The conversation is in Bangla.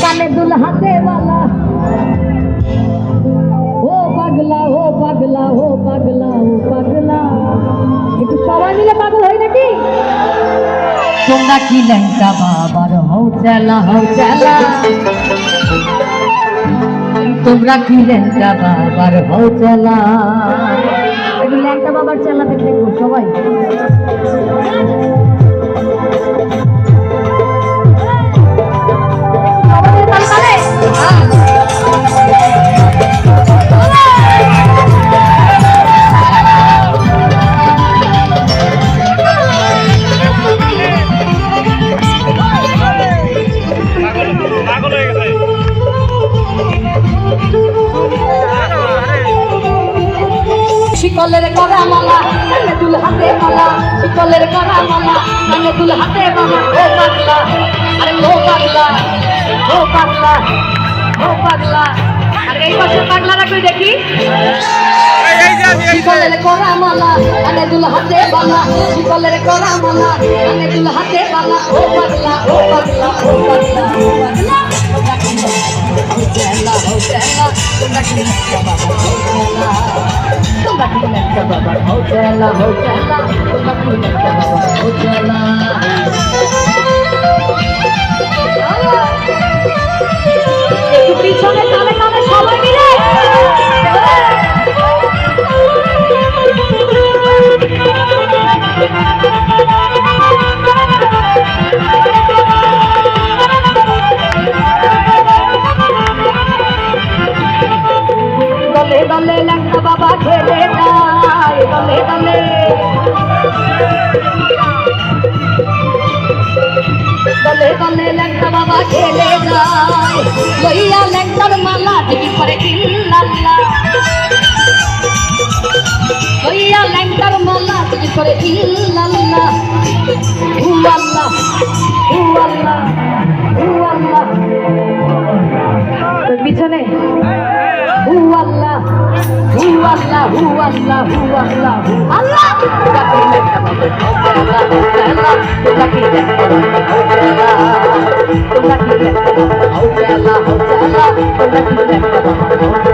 काने दुल्हाते वाला ओ पागला ओ पागला ओ पागला ओ पागला একটু সবাই মিলে পাগল হই নাকি তোমরা কি ল্যাংটা বাবার হও চেলা তোমরা কি ল্যাংটা বাবার হও চেলা একটু ল্যাংটা বাবার চেলা দেখতে সবাই শিকলের করা মালা কানে দুলহাতে মালা শিকলের করা মালা কানে দুলহাতে মালা ও পাগলা আরে ও পাগলা ও পাগলা ও পাগলা আরে এই পাশে পাগলা রাখবে দেখি শিকলের করা মালা কানে দুলহাতে মালা শিকলের করা মালা কানে দুলহাতে মালা ও পাগলা ও পাগলা ও পাগলা ও পাগলা Hojala, hojala, tunda ki lecca baba hojala, tunda ki lecca baba hojala, hojala, tunda ki lecca baba hojala. একটু পিছনে তালে তালে সবাই মিলে দলে দলে ল্যাংটা বাবা খেলে যায় দলে দলে দলে দলে ল্যাংটা বাবা খেলে যায় লইয়া ল্যাংটার মালা টিকি করে ইল্লাল্লাহ লইয়া ল্যাংটার মালা টিকি করে ইল্লাল্লাহ হু আল্লাহ হু আল্লাহ হু আল্লাহ পিছনে হু আল্লাহ হু আল্লাহ হু আল্লাহ হু আল্লাহ হু আল্লাহ তোমরা কি ল্যাংটা বাবা হজলা হজলা তোমরা কি ল্যাংটা বাবা হজলা তোমরা কি ল্যাংটা বাবা হজলা হজলা তোমরা কি ল্যাংটা বাবা